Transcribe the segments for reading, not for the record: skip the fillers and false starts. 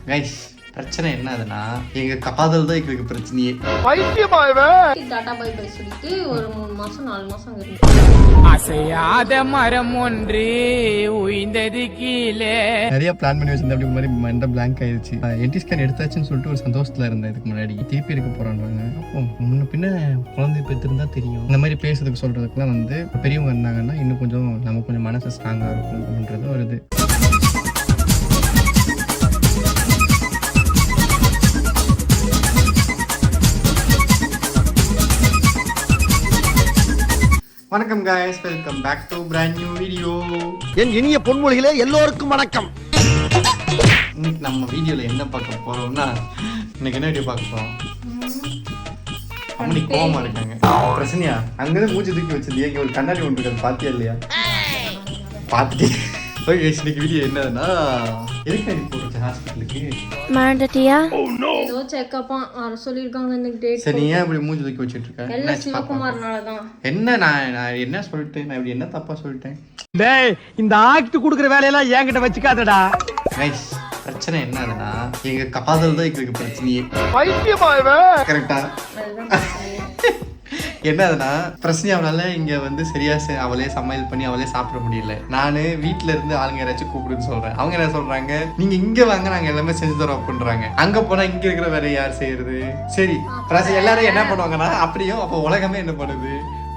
Guys பிரச்சனை என்னதுன்னா எங்க காதல் தான் எங்களுக்கு பிரச்சனையே. டாடா பை பை சொல்லிட்டு ஒரு 3 மாசம் 4 மாசம் அசையாத மரம் ஒன்று உயிர்ந்தது கீழே. நிறைய பிளான் பண்ணி வச்சிருந்தேன், அப்படி மாதிரி மைண்ட் பிளாங்க் ஆயிடுச்சு. என்டி ஸ்கேன் எடுத்தாச்சுன்னு சொல்லிட்டு ஒரு சந்தோஷத்துல இருந்தேன். இதுக்கு முன்னாடி திருப்பி எடுக்க போறாங்க. அப்போ முன்ன பின்ன குழந்தை பெற்றிருந்தா தெரியும். இந்த மாதிரி பேசுறதுக்கு சொல்றதுக்குலாம் வந்து பெரியவங்க இருந்தாங்கன்னா இன்னும் கொஞ்சம் நமக்கு கொஞ்சம் மனசு ஸ்ட்ராங்கா இருக்கும் அப்படின்றது ஒரு இது. வணக்கம் guys, welcome back to brand new video. என் இனிய பொன்மொழிகளே எல்லோருக்கும் வணக்கம். இன்னைக்கு நம்ம வீடியோல என்ன பார்க்க போறோம்னா, இன்னைக்கு என்ன வீடியோ பார்க்க போறோம்? அம்மனி கோவமா இருக்காங்க. பிரச்சனையா? அங்கதான் மூஞ்சி தூக்கி வச்சிருந்தியா? இங்க ஒரு கண்ணாடி ஒன்று இருக்கு, பாத்தியா இல்லையா? பாத்துட்டே. ஓகே गाइस, இன்னைக்கு வீடியோ என்னன்னா, எதுக்கு நீ போறது ஹாஸ்பிடலுக்கு? மாண்டட்டியா? ஏதோ செக்கப் சொல்லிருக்காங்க இந்த டேட். சரி, நீ ஏன் இப்படி மூஞ்சி தூக்கி வச்சிட்டு இருக்க? எல்லாம் சிவகுமார்னால தான். என்ன நான் என்ன சொல்லிட்டேன்? நான் இப்படி என்ன தப்பா சொல்லிட்டேன்? டேய், இந்த ஆக்ட் குடுக்குற வேலையெல்லாம் என்கிட்ட வச்சுக்காதடா. गाइस பிரச்சனை என்னதுன்னா, எங்க காதல் தான் எங்களுக்கு பிரச்சனையே. கரெக்டா? என்னதுன்னா பிரச்சனையாவனால இங்க வந்து சரியா அவளே சமையல் பண்ணி அவளே சாப்பிட முடியல. நானு வீட்டுல இருந்து ஆளுங்க யாராச்சும் கூப்பிடுன்னு சொல்றேன். அவங்க என்ன சொல்றாங்க, நீங்க இங்க வாங்க, நாங்க எல்லாமே செஞ்சு தரோம் அப்படின்றாங்க. அங்க போனா இங்க இருக்கிற வேலையை யார் செய்யறது? சரி, எல்லாரும் என்ன பண்ணுவாங்கன்னா, அப்படியும் அப்ப உலகமே என்ன பண்ணுது,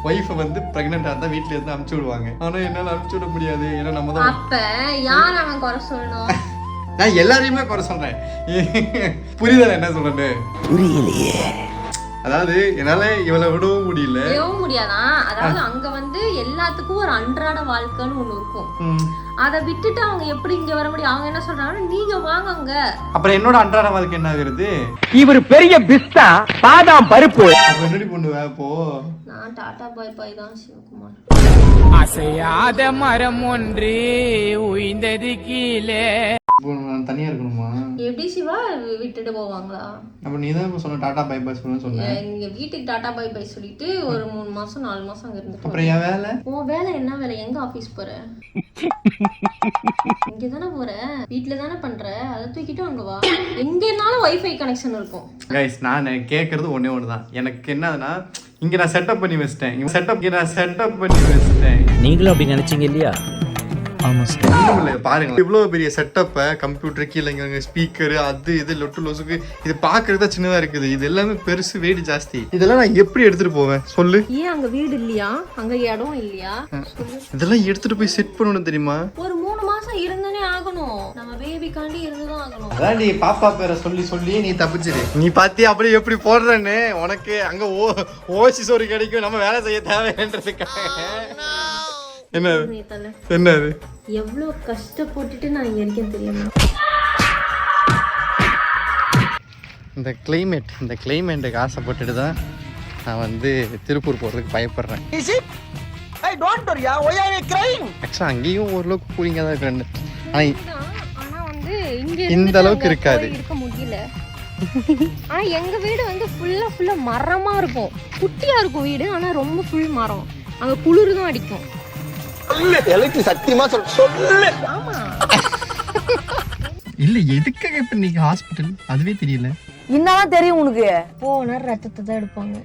ஒய்ஃபை வந்து பிரெக்னெண்டா இருந்தா வீட்டுல இருந்து அனுப்பிச்சு விடுவாங்க. ஆனா என்னால அனுப்பிச்சு விட முடியாது, ஏன்னா நம்ம தான். அப்ப யார் அவன் குறை சொல்லணும்? நான் எல்லாரையுமே குறை சொல்றேன். புரியுதா என்ன சொல்றேன்னு? புரியலையே. அதாவது என்னால இவளை விடவும் முடியாதா? அதாவது அங்க வந்து எல்லாத்துக்கும் ஒரு அன்றாட வாழ்க்கைன்னு ஒண்ணு இருக்கும். அதை விட்டுட்டு அவங்க எப்படி இங்க வர முடியும்? அவங்க என்ன சொல்றாங்க, நீங்க வாங்க அங்க. அப்புறம் என்னோட அன்றாட வாழ்க்கை என்ன ஆகுறது? இவர் பெரிய பிஸ்தா பாதாம் பருப்பு. என்னடி பண்ணுவ இப்போ? நான் டாடா பாய் பாய் தான் சிவகுமார். அசையாத மரம் ஒன்று உயிர்ந்தது கீழே. நான் தனியா இருக்கணுமா? எப்படி சிவா விட்டுட்டு போவாங்களா? அப்ப நீ தான் சொன்ன டாடா பை பை சொன்ன. நீங்க வீட்டுக்கு டாடா பை பை சொல்லிட்டு ஒரு 3 மாசம் 4 மாசம் அங்க இருந்துட்டு. அப்புறம் என் வேலை? உன் வேலை என்ன வேலை? எங்க ஆபீஸ் போற? இங்க தானே போற, வீட்டுல தானே பண்ற, அதை தூக்கிட்டு அங்க வா. எங்கனாலும் வைஃபை கனெக்ஷன் இருக்கும். கைஸ் நான் கேட்கறது ஒன்னே ஒண்ணுதான். எனக்கு என்னதுன்னா, இங்க நான் செட்டப் பண்ணி வச்சிட்டேன். நீங்களும் அப்படி நினைச்சீங்க இல்லையா? பாருங்க, இவ்வளவு பெரிய செட்டப்ப, கம்ப்யூட்டர் கீழே ஸ்பீக்கர், அது இது லொட்டு லொசுக்கு, இது பாக்குறதா சின்னதா இருக்குது. இது எல்லாமே பெருசு, வெயிட் ஜாஸ்தி. இதெல்லாம் நான் எப்படி எடுத்துட்டு போவேன் சொல்லு? ஏன் அங்க வீடு இல்லையா? அங்க இடம் இல்லையா? இதெல்லாம் எடுத்துட்டு போய் செட் பண்ணணும் தெரியுமா? ஒரு 3 மாசம் இருந்தனே ஆகணும். நம்ம பேபிக்காண்டி இருந்துதான் ஆகணும். அதான் நீ பாப்பா பேரை சொல்லி நீ தப்பிச்சிரு. நீ பாத்தி அப்படியே எப்படி போடுறேன்னு, உனக்கு அங்க ஓசி சோறு கிடைக்கும், நம்ம வேலை செய்ய தேவைன்றதுக்காக. என்னது எவ்வளவு கஷ்டப்பட்டுட்டு நான் இங்க இருக்கேன் தெரியுமா? இந்த கிளைமேட்டுக்கு ஆசைப்பட்டுட்டு தான் நான் வந்து திருப்பூர் போறதுக்கு பயப்படுறேன். ஆக்சுவலா அங்கேயும் ஓரளவுக்கு கூலிங்கா தான் இருக்கு. ஆனா வந்து இங்க இந்த அளவுக்கு இருக்காது, இருக்க முடியல. ஆனா எங்க வீடு வந்து ஃபுல்லா மரமா இருக்கும். குட்டியா இருக்கும் வீடு, ஆனா ரொம்ப ஃபுல் மரம். அங்க குளிர் தான் அடிக்கும். சத்தியமா சொல்லு. ஆமா இல்ல, எதுக்காக இப்ப நீங்க ஹாஸ்பிடல் அதுவே தெரியல. என்னதான் தெரியும் உனக்கு? போன ரத்தத்தை தான் எடுப்பாங்க.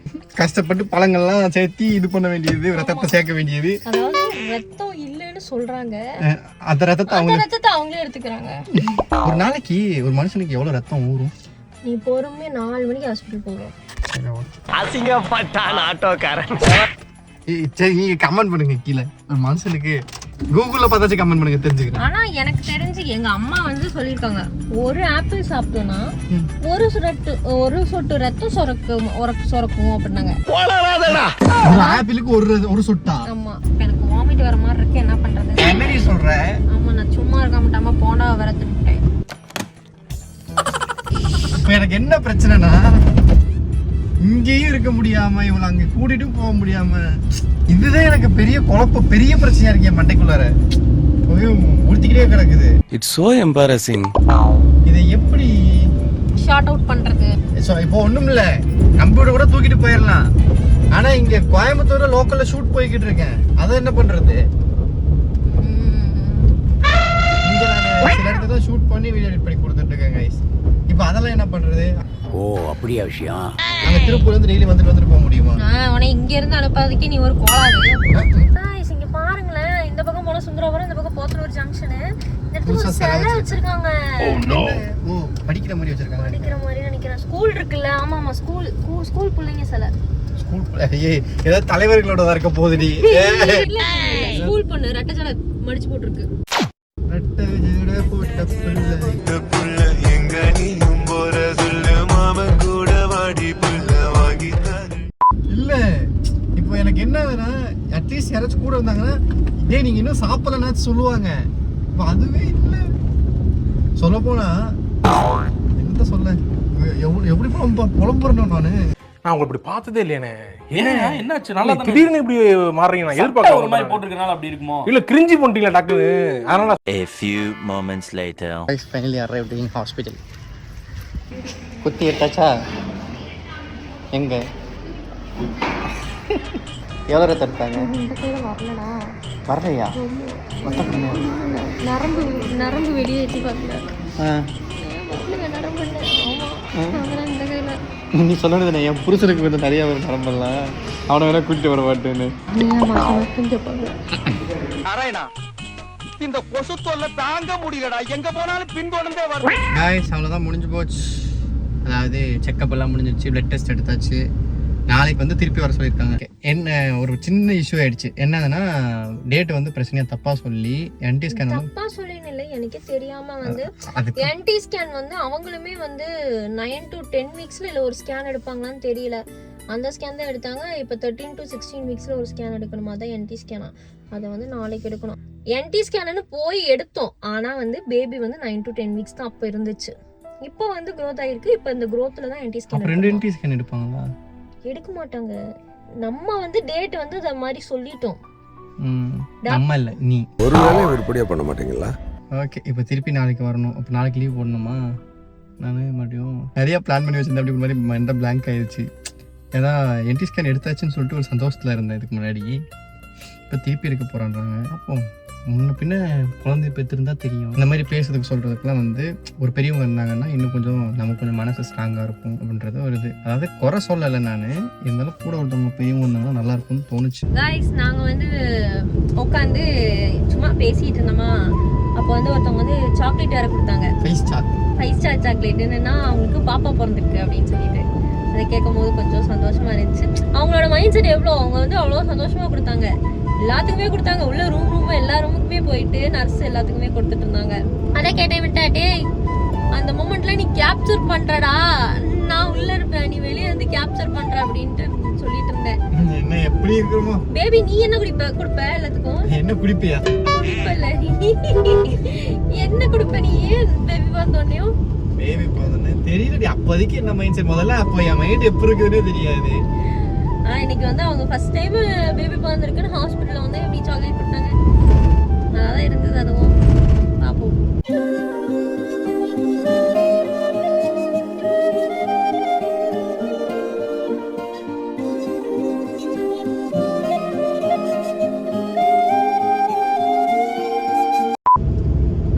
கஷ்டப்பட்டு பழங்கள்லாம் சேர்த்தி இது பண்ண வேண்டியது, ரத்தத்தை சேர்க்க வேண்டியது. அதாவது ரத்தம் இல்லைன்னு சொல்றாங்க, அந்த ரத்தத்தை அவங்களே எடுத்துக்கிறாங்க. ஒரு நாளைக்கு ஒரு மனுஷனுக்கு எவ்வளவு ரத்தம் ஊறும்? நீ பொறுமையா 4 மணிக்கு ஹாஸ்பிட்டல் போறோம். அசிங்கப்பட்டான் ஆட்டோக்காரன். சரி, நீங்க கமெண்ட் பண்ணுங்க கீழே. ஒரு மனுஷனுக்கு கூகுள்ல பார்த்தாச்சும் கமெண்ட் பண்ணுங்க, தெரிஞ்சுக்கிறேன். ஆனா எனக்கு தெரிஞ்சு எங்க அம்மா வந்து சொல்லிருக்காங்க, ஒரு ஆப்பிள் சாப்பிட்டோம்னா ஒரு சொட்டு ரத்தம் சுரக்கும் அப்படின்னாங்க. ஒரு ஆப்பிளுக்கு ஒரு சொட்டா? ஆமா. எனக்கு வாமிட் வர மாதிரி இருக்கு, என்ன பண்றது? என்னடி சொல்ற? ஆமா, நான் சும்மா இருக்க மாட்டாம போண்டா வர திட்டேன். இப்ப எனக்கு என்ன பிரச்சனைனா, இங்கேயும் இருக்க முடியாம இவளை அங்க கூட்டிட்டு போக முடியாம, இதுதான் எனக்கு பெரிய குழப்பம், பெரிய பிரச்சனையா இருக்கு என் மண்டைக்குள்ளார. உறுத்திக்கிட்டே கிடக்குது. It's so embarrassing. இதை எப்படி ஷார்ட் அவுட் பண்றது? இப்போ ஒண்ணும் இல்ல, கம்ப்யூட்டர் கூட தூக்கிட்டு போயிடலாம். ஆனா இங்க கோயம்புத்தூர்ல லோக்கல்ல ஷூட் போய்கிட்டு இருக்கேன், அதை என்ன பண்றது? இங்க நான் சில இடத்துல ஷூட் பண்ணி வீடியோ எடிட் பண்ணி கொடுத்துட்டு இருக்கேன் கைஸ். அதெல்லாம் என்ன பண்றது? ஓ அப்படியா விஷயம். நாங்க திருப்பூர்ல இருந்து டெய்லி வந்துட்டு போக முடியுமா? உன இங்க இருந்து அனுப்பாததுக்கே நீ ஒரு கோளாறு. இங்க பாருங்களேன், இந்த பக்கம் போன சுந்தரபுரம், இந்த பக்கம் போத்தனூர் ஜங்ஷனு. இந்த இடத்துல ஒரு சிலை வச்சிருக்காங்க. ஓ படிக்கிற மாதிரி வச்சிருக்காங்க. படிக்கிற மாதிரி நினைக்கிறேன். ஸ்கூல் இருக்குல்ல? ஆமா ஆமா, ஸ்கூல் பிள்ளைங்க சிலை. ஸ்கூல் ஏதாவது தலைவர்களோட தான் இருக்க போகுதுடி. ஸ்கூல் பொண்ணு ரெட்டை ஜடை மடிச்சு போட்டுருக்கு. ரெட்டை ஜடை போட்ட புள்ள எங்க நீயும் போற சொல்லு மாமன் கூட வாடி புள்ள வாங்கி இல்ல. இப்போ எனக்கு என்னதுன்னா, அட்லீஸ்ட் யாராச்சும் கூட இருந்தாங்கன்னா இதே நீங்க இன்னும் சாப்பிடலன்னாச்சும் சொல்லுவாங்க. இப்போ அதுவே இல்லை. சொல்ல போனா என்ன சொல்ல, எப்படி புலம்புறணும் நானு. நான் உங்களை இப்படி பார்த்ததே இல்லையானே. என்னாச்சு? நல்லா தானே திடீர்னு இப்படி மாறுறீங்க? நான் எதிர்பார்க்க ஒரு மாதிரி போட்டுருக்கனால அப்படி இருக்குமோ? இல்ல கிரிஞ்சி பண்ணிட்டீங்களா டக்குன்னு, அதனால. A few moments later. Guys, finally arrived in hospital. குத்தி எடுத்தாச்சா? எங்க எவ்வளோ ரத்த எடுத்தாங்க? வரலையா? நரம்பு வெளியேற்றி பார்க்கல. நீ சொன்னது என் புருஷனுக்கு வந்து நிறைய வரும் நரம்பெல்லாம். அவனை வேணா கூட்டிட்டு வர மாட்டேன்னு. நாராயணா, இந்த கொசு தொல்லை தாங்க முடியலடா. எங்க போனாலும் பின்தொடர்ந்தே வரும். காய்ஸ், அவ்வளோதான், முடிஞ்சு போச்சு. அதாவது செக்கப் எல்லாம் முடிஞ்சிருச்சு, பிளட் டெஸ்ட் எடுத்தாச்சு. நாளைக்கு வந்து திருப்பி வர சொல்லியிருக்காங்க. என்ன ஒரு சின்ன இஷ்யூ ஆயிடுச்சு. என்னதுன்னா, டேட் வந்து பிரச்சனையா தப்பா சொல்லி என்டி ஸ்கேன் தப்பா சொல்லின்னு இல்லை, எனக்கே தெரியாம வந்து என்டி ஸ்கேன் வந்து அவங்களுமே வந்து 9 to 10 வீக்ஸ்ல இல்ல ஒரு ஸ்கேன் எடுப்பாங்களான்னு தெரியல. அந்த ஸ்கேன் தான் எடுத்தாங்க. இப்போ 13 to 16 வீக்ஸ்ல ஒரு ஸ்கேன் எடுக்கணுமா? தான் என்டி ஸ்கேனா. அதை வந்து நாளைக்கு எடுக்கணும். என்டி ஸ்கேன்னு போய் எடுத்தோம். ஆனா வந்து பேபி வந்து 9 to 10 வீக்ஸ் தான் அப்போ இருந்துச்சு. இப்போ வந்து க்ரோத் ஆயிருக்கு. இப்போ இந்த க்ரோத்ல தான் என்டி ஸ்கேன். 2 NT scan எடுப்பாங்களா? எடுக்க மாட்டாங்க. நம்ம வந்து டேட் வந்து அத மாதிரி சொல்லிட்டோம். நம்ம இல்ல, நீ ஒரு வேளை உருப்படியா பண்ண மாட்டீங்களா? ஓகே, இப்போ திருப்பி நாளைக்கு வரணும். அப்போ நாளைக்கு லீவ் போடணுமா? நான் மறுபடியும் நிறைய பிளான் பண்ணி வச்சிருந்தேன். அப்படி மாதிரி மைண்ட் பிளாங்க் ஆயிடுச்சு. ஏன்னா என்டி ஸ்கேன் எடுத்தாச்சுன்னு சொல்லிட்டு ஒரு சந்தோஷத்தில் இருந்தேன் இதுக்கு முன்னாடி. இப்போ திருப்பி எடுக்க போகிறான்றாங்க. அப்போ முன்ன பின்ன குழந்தை பெற்றிருந்தா தெரியும். இந்த மாதிரி பேசுறதுக்கு சொல்கிறதுக்குலாம் வந்து ஒரு பெரியவங்க இருந்தாங்கன்னா இன்னும் கொஞ்சம் நமக்கு கொஞ்சம் மனசு ஸ்ட்ராங்காக இருக்கும் அப்படின்றது ஒரு இது. அதாவது குறை சொல்லலை நான், இருந்தாலும் கூட ஒருத்தவங்க பெரியவங்க இருந்தாங்கன்னா நல்லா இருக்கும்னு தோணுச்சு. गाइस, நாங்கள் வந்து உட்காந்து சும்மா பேசிகிட்டு இருந்தோமா. அப்போ வந்து ஒருத்தவங்க வந்து சாக்லேட் வேறு கொடுத்தாங்க. 5 ஸ்டார் சாக்லேட். என்னன்னா அவங்களுக்கு பாப்பா பிறந்திருக்கு அப்படின்னு சொல்லிட்டு அதை கேட்கும் போது கொஞ்சம் சந்தோஷமா இருந்துச்சு. அவங்களோட மைண்ட் செட் எவ்வளோ, அவங்க வந்து அவ்வளோ சந்தோஷமா கொடுத்தாங்க. எல்லாத்துக்குமே கொடுத்தாங்க. உள்ள ரூம் எல்லா ரூமுக்குமே போயிட்டு நர்ஸ் எல்லாத்துக்குமே கொடுத்துட்டு இருந்தாங்க. அதை கேட்டேன் விட்டாட்டே, அந்த மொமெண்ட்ல நீ கேப்சர் பண்றடா, நான் உள்ள இருப்பேன், நீ வெளியே வந்து கேப்சர் பண்ற அப்படின்ட்டு சொல்லிட்டு இருந்தேன். என்ன எப்படி இருக்குமோ பேபி, நீ என்ன கொடுப்ப எல்லாத்துக்கும்? என்ன குடிப்பியா? என்ன கொடுப்ப நீ? பேபி பார்த்தோன்னையும் பேபி பார்த்தோன்னே தெரியலடி. அப்போதைக்கு என்ன மைண்ட் செட், முதல்ல அப்போ என் மைண்ட் எப்படி இருக்குதுன்னே தெரியாது. இன்னைக்கு வந்து அவங்க ஃபர்ஸ்ட் டைம் பேபி பிறந்திருக்குன்னு ஹாஸ்பிட்டல்ல வந்து எப்படி சாக்லேட் கொடுத்தாங்க. அதான் இருந்தது. அதுவும் பார்ப்போம்.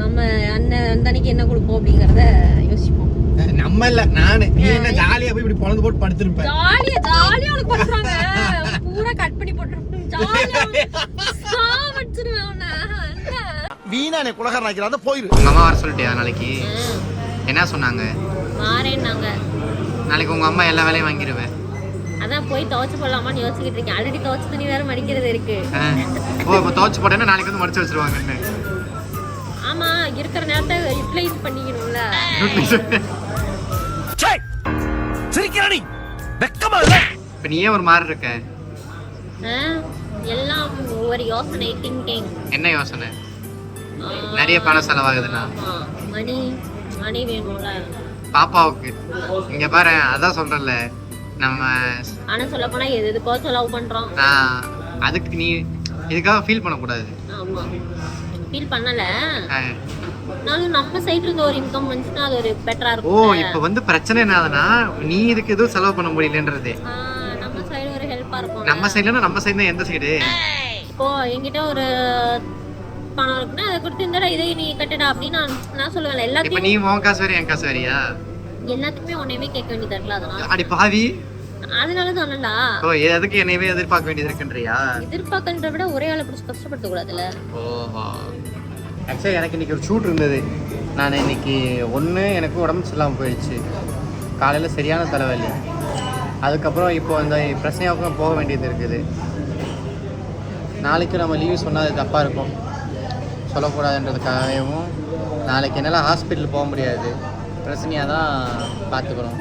நம்ம அண்ணன் அன்னைக்கு என்ன கொடுப்போம் அப்படிங்கறத யோசிப்போம். நம்ம இல்ல, நானு. நீ என்ன ஜாலியா போய் இப்படி பொழந்து போட்டு படுத்திருப்ப. ஜாலியா உனக்கு பண்றாங்க. பூரா கட் பண்ணி போட்டுருப்பேன். ஜாலியா சாவடிச்சிருவேன் உன்னை. வீணானே குலகாரன் ஆக்கிறாத போயிரு. உங்க அம்மா வர சொல்லிட்டியா நாளைக்கு? என்ன சொன்னாங்க? மாறேன்னாங்க. நாளைக்கு உங்க அம்மா எல்லா வேலையும் வாங்கிடுவேன். அதான் போய் துவைச்சு போடலாமான்னு யோசிச்சுட்டு இருக்கேன். ஆல்ரெடி துவைச்சு துணி வேற மடிக்கிறது இருக்கு. ஓ, இப்போ துவைச்சு போட்டேன்னா நாளைக்கு வந்து மடிச்சு வச்சிருவாங்கன்னு. ஆமா, இருக்கிற நேரத்தை யூட்டிலைஸ் பண்ணிக்கணும்ல. சிரிக்கிறடி வெக்கமா இல்ல? இப்போ நீ ஏன் ஒரு மாதிரி இருக்க? எல்லாம் ஒவ்வொரு யோசனை, திங்கிங். என்ன யோசனை? நிறைய பணம் செலவாகுதுண்ணா. மணி வேணும்ல பாப்பாவுக்கு. இங்க பாரு, அதான் சொல்றேன்ல நம்ம. ஆனா சொல்ல போனா எதுக்கோ செலவு பண்றோம். அதுக்கு நீ இதுக்காக ஃபீல் பண்ணக்கூடாது. ஆமா, ஃபீல் பண்ணல. நானும் நம்ம சைடுல இருந்து ஒரு இன்கம் வந்துச்சுன்னா அது ஒரு பெட்டரா இருக்கும். ஓ, இப்போ வந்து பிரச்சனை என்னதுன்னா நீ இதுக்கு எதுவும் செலவு பண்ண முடியலன்றது. நம்ம சைடு ஒரு ஹெல்ப்பா இருக்கும். நம்ம சைடுல நம்ம சைடு எந்த சைடு? இப்போ என்கிட்ட ஒரு பணம் இருக்குன்னா அதை கொடுத்து இந்தடா இதை நீ கட்டுடா அப்படின்னு நான் சொல்லுவேன். எல்லாத்தையும் இப்போ நீ உன் காசு வேற என் காசு வேறியா? எல்லாத்துக்குமே உன்னையவே கேட்க வேண்டியதா இருக்குல்ல, அதனால அடி பாவி. அதனால தானடா. ஓ எதுக்கு என்னையவே எதிர்பார்க்க வேண்டியது இருக்குன்றியா? எதிர்பார்க்கன்ற விட ஒரே ஆளை பிடிச்சி கஷ்டப்படுத்த கூடாதுல்ல. ஓஹோ. ஆக்சுவலி எனக்கு இன்னைக்கு ஒரு ஷூட் இருந்தது. நான் இன்னைக்கு எனக்கு உடம்பு சரியில்லாமல் போயிடுச்சு. காலையில் சரியான தலைவலி. அதுக்கப்புறம் இப்போ அந்த பிரச்சனையாவுக்கும் போக வேண்டியது இருக்குது. நாளைக்கு நம்ம லீவு சொன்னால் அது தப்பாக இருக்கும், சொல்லக்கூடாதுன்றதுக்காகவும். நாளைக்கு என்னால் ஹாஸ்பிட்டல் போக முடியாது, பிரச்சனையாக தான் பார்த்துக்கிறோம்.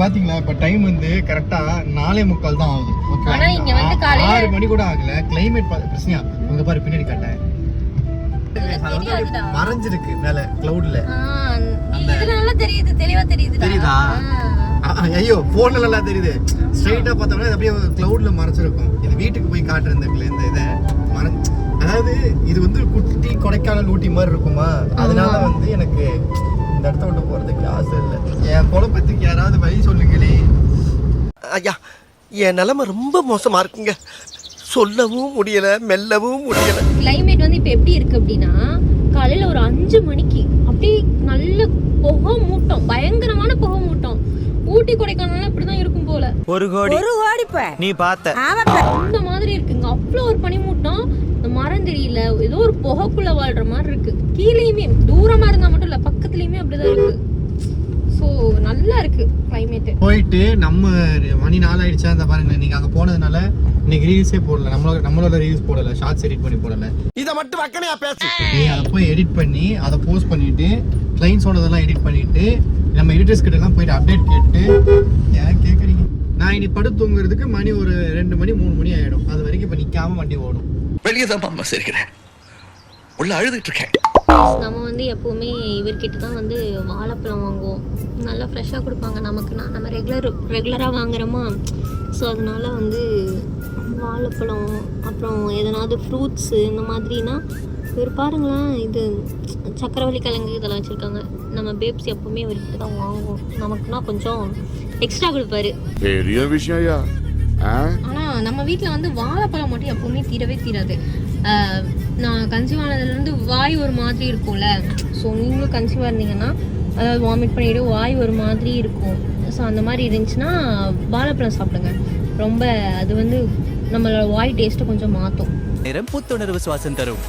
பாத்தீங்களா இப்ப டைம் வந்து கரெக்டா 4:45 தான் ஆகுது. ஆனா இங்க வந்து காலையில 6 மணி கூட ஆகல. கிளைமேட் பிரச்சனையா உங்க பாரு பின்னாடி காட்டேன் மறைஞ்சிருக்கு மேல கிளவுட்ல. இதனால தெரியுது, தெளிவா தெரியுது. தெரியுதா? ஐயோ போன்ல நல்லா தெரியுது. ஸ்ட்ரைட்டா பார்த்தோம்னா அப்படியே கிளவுட்ல மறைச்சிருக்கும். இது வீட்டுக்கு போய் காட்டுறதுக்குள்ள இந்த இதை அதாவது இது வந்து குட்டி கொடைக்கானல் ஊட்டி மாதிரி இருக்குமா, அதனால வந்து எனக்கு இந்த இடத்த விட்டு போறதுக்கு ஆசை இல்லை. என் குழப்பத்துக்கு யாராவது வழி சொல்லுங்களே. ஐயா என் நிலைமை ரொம்ப மோசமா இருக்குங்க, சொல்லவும் முடியல மெல்லவும் முடியல. கிளைமேட் வந்து இப்ப எப்படி இருக்கு அப்படின்னா, காலையில ஒரு 5 மணிக்கு அப்படியே நல்ல புகை மூட்டம், பயங்கரமான புகை மூட்டம். ஊட்டி கொடைக்கானல் இப்படிதான் இருக்கும் போல. ஒரு கோடி நீ பார்த்த இந்த மாதிரி இருக்குங்க. அவ்வளோ ஒரு பனிமூட்டம். இந்த மரம் தெரியல, ஏதோ ஒரு புகைக்குள்ள வாழ்ற மாதிரி இருக்கு. கீழேயுமே தூரமா இருந்தா மட்டும் இல்ல, பக்கத்துலயுமே அப்படிதான் இருக்கு. ஸோ நல்லா இருக்கு கிளைமேட். போயிட்டு நம்ம மணி 4 ஆயிடுச்சா இந்த பாருங்க. நீங்க அங்க போனதுனால இன்னைக்கு ரீல்ஸே போடல, நம்மளோட ரீல்ஸ் போடல, ஷார்ட்ஸ் எடிட் பண்ணி போடல. இத மட்டும் வக்கனையா பேசு. நீ அதை போய் எடிட் பண்ணி அதை போஸ்ட் பண்ணிட்டு கிளைண்ட்ஸோடதெல்லாம் எடிட் பண்ணிட்டு நம்ம எடிட்டர்ஸ் கிட்ட எல்லாம் போயிட்டு அப்டேட் கேட்டு ஏன் கேட்குறீங்க. நான் இனி படுத்து தூங்குறதுக்கு மணி ஒரு 2 மணி 3 மணி ஆயிடும். அது வரைக்கும் இப்போ நிற்காம வண்டி ஓடும். வெளியே தான் அம்மா சரிக்கிறேன், உள்ள அழுதுட்டு இருக்கேன். நம்ம வந்து எப்பவுமே இவர்கிட்ட தான் வந்து வாழைப்பழம் வாங்குவோம். நல்லா ஃப்ரெஷ்ஷாக கொடுப்பாங்க நமக்குன்னா. நம்ம ரெகுலராக வாங்குறோமா, ஸோ அதனால வந்து வாழைப்பழம் அப்புறம் எதனாவது ஃப்ரூட்ஸு இந்த மாதிரினா இவர் பாருங்களேன், இது சக்கரவள்ளி கிழங்கு இதெல்லாம் வச்சுருக்காங்க. நம்ம பேப்ஸ் எப்பவுமே இவர்கிட்ட தான் வாங்குவோம். நமக்குன்னா கொஞ்சம் எக்ஸ்ட்ரா கொடுப்பாரு. பெரிய விஷயம். ஆனால் நம்ம வீட்டில் வந்து வாழைப்பழம் மட்டும் எப்பவுமே தீரவே தீராது. நான் கன்சீவ் ஆனதுலேருந்து வாய் ஒரு மாதிரி இருக்கும்ல, ஸோ நீங்களும் கன்சீவாக இருந்தீங்கன்னா அதாவது வாமிட் பண்ணிவிட்டு வாய் ஒரு மாதிரி இருக்கும். ஸோ அந்த மாதிரி இருந்துச்சுன்னா வாழைப்பழம் சாப்பிடுங்க. ரொம்ப அது வந்து நம்மளோட வாய் டேஸ்ட்டை கொஞ்சம் மாற்றும். நேரம் புத்துணர்வு சுவாசம் தரும்.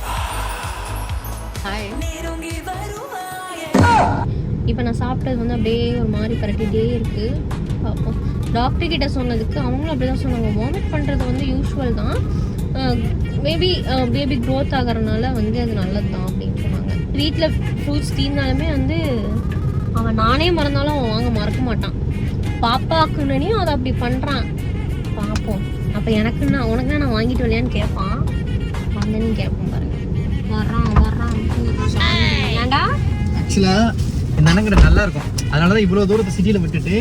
இப்போ நான் சாப்பிட்டது வந்து அப்படியே ஒரு மாதிரி பரட்டிகிட்டே இருக்குது. பார்ப்போம். டாக்டர் கிட்ட சொன்னதுக்கு அவங்களும் அப்படி தான் சொன்னாங்க. வாமிட் பண்ணுறது வந்து யூஸ்வல் தான், மேபி பேபி க்ரோத் ஆகிறதுனால வந்து அது நல்லது தான் அப்படின்னு சொன்னாங்க. வீட்டில் ஃப்ரூட்ஸ் தீர்ந்தாலுமே வந்து அவன் நானே மறந்தாலும் வாங்க மறக்க மாட்டான். பாப்பாக்குன்னையும் அதை அப்படி பண்ணுறான். பார்ப்போம். அப்போ எனக்குன்னா உனக்குன்னா நான் வாங்கிட்டு வரலையான்னு கேட்பான். வந்தேன்னு கேட்போம் பாருங்க. வர்றான் ஏண்டா. ஆக்சுவலாக இந்த அண்ணங்கிட்ட நல்லா இருக்கும், அதனால தான் இவ்வளோ தூரத்தை சிட்டியில் விட்டுட்டு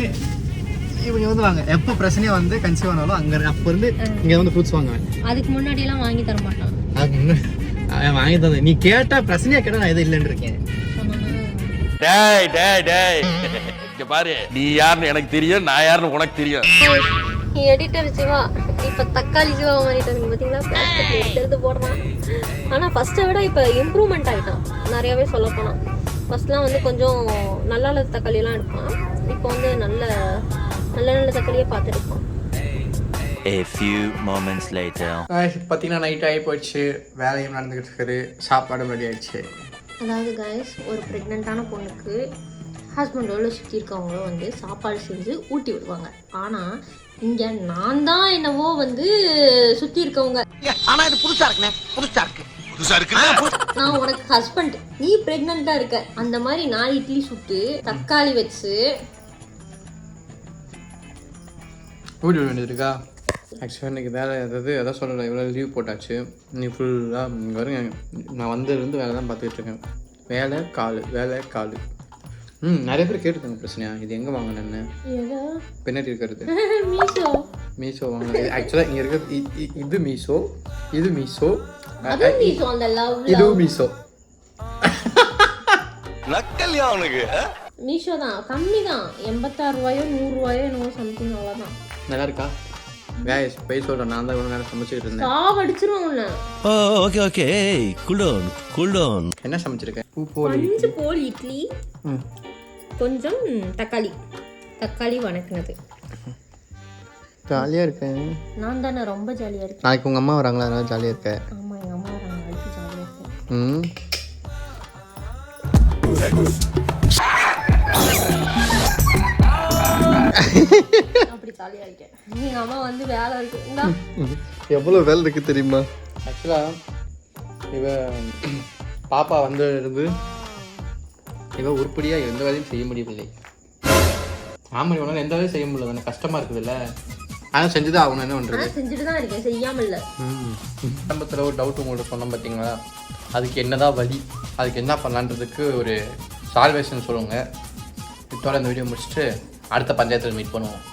இவங்க வந்து வாங்க. எப்போ பிரச்சனையாக வந்து கன்சீவ் ஆனாலும் அங்கே அப்போ இருந்து இங்கே வந்து ஃப்ரூட்ஸ் வாங்குவேன். அதுக்கு முன்னாடியெல்லாம் வாங்கி தர மாட்டான். அதுக்கு முன்னாடி வாங்கி தந்தேன். நீ கேட்டால் பிரச்சனையாக கேட்டால் நான் எதுவும் இல்லைன்னு இருக்கேன். டேய் டேய் டேய் இங்க பாரு, நீ யாருன்னு எனக்கு தெரியும், நான் யாருன்னு உனக்கு தெரியும். எடிட்டர் சிவா இப்போ தக்காளி சிவா மாறிட்டாங்க பார்த்தீங்களா. பிளாஸ்டிக் எடுத்து போடுறான். ஆனால் ஃபர்ஸ்ட்டை விட இப்போ இம்ப்ரூவ்மெண்ட் ஆகிட்டான் நிறையாவே சொல்ல போனால். ஃபர்ஸ்ட்லாம் வந்து கொஞ்சம் நல்ல தக்காளியெல்லாம் எடுப்பான். இப்போ வந்து நல்ல தக்காளியே பார்த்துருப்பான். A few moments later. பார்த்தீங்கன்னா நைட் ஆகி போயிடுச்சு, வேலையும் நடந்துக்கிட்டு இருக்குது, சாப்பாடும் ரெடி ஆயிடுச்சு. அதாவது கைஸ், ஒரு ப்ரெக்னெண்ட்டான பொண்ணுக்கு ஹஸ்பண்டோட சுற்றி இருக்கவங்கள வந்து சாப்பாடு செஞ்சு ஊட்டி விடுவாங்க. ஆனால் இங்கே நான் தான் என்னவோ வந்து சுற்றி இருக்கவங்க. ஆனா இது புதுசா இருக்குனே, புதுசா இருக்கு. நான் உனக்கு ஹஸ்பண்ட், நீ ப்ரெக்னெண்ட்டாக இருக்க. அந்த மாதிரி நான் இட்லி சுட்டு தக்காளி வச்சு ஊட்டி விட வேண்டியது இருக்கா. ஆக்சுவலாக இன்றைக்கி வேலை ஏதாவது எதாவது சொல்லலை, இவ்வளோ லீவ் போட்டாச்சு. நீ ஃபுல்லாக இங்கே வருங்க. நான் வந்ததுலேருந்து வேலை தான் பார்த்துக்கிட்டு இருக்கேன். வேலை காலு. நிறைய பேர் கேட்டுருக்காங்க பிரச்சனையா, இது எங்கே வாங்கினேன்னு. பின்னாடி இருக்கிறது மீஷோ வாங்கினது. ஆக்சுவலாக இங்கே இருக்கிறது இது மீஷோ, இதுவும் மீஷோ. நக்கல்யா அவனுக்கு. மீஷோ தான் கம்மி தான், 86 ரூபாயோ 100 ரூபாயோ என்னவோ சம்திங், அவ்வளோதான். நல்லா இருக்கா? guys போய் சொல்கிறேன், நான் தான் இவ்வளோ நேரம் சமைச்சிக்கிட்டு இருந்தேன். சாவடிச்சிரும் உன்னை. ஓகே ஓகே கூல் டவுன் என்ன சமைச்சிருக்கேன்? பூ போலி. பஞ்சு போல் இட்லி, கொஞ்சம் தக்காளி வணக்கினது. ஜாலியாக இருக்கேன். நான் தானே ரொம்ப ஜாலியா இருக்கேன். நாளைக்கு உங்கள் அம்மா வராங்களா, அதனால ஜாலியாக இருக்கேன். ஆமா, எங்க அம்மா வராங்க, அதுக்கு ஜாலியா இருக்கேன். அப்படி ஜாலியா இருக்கேன். எங்க அம்மா வந்து வேலை இருக்குங்களா? எவ்வளோ வேலை இருக்குது தெரியுமா? ஆக்சுவலாக இவ பாப்பா வந்து இருந்து இவ உருப்படியாக எந்த வேலையும் செய்ய முடியவில்லை. ஆமாம், இவனால எந்த வேலையும் செய்ய முடியல, எனக்கு கஷ்டமாக இருக்குதுல்ல. ஆனால் செஞ்சுதான் ஆகணும், என்ன பண்ணுறது? செஞ்சுட்டு தான் இருக்கேன், செய்யாம இல்லை. ஆரம்பத்தில் ஒரு டவுட் உங்கள்கிட்ட சொன்னோம் பார்த்தீங்களா, அதுக்கு என்னதான் வழி, அதுக்கு என்ன பண்ணலான்றதுக்கு ஒரு சால்வேஷன் சொல்லுங்கள். இதோட இந்த வீடியோ முடிச்சுட்டு அடுத்த பஞ்சாயத்தில் மீட் பண்ணுவோம்.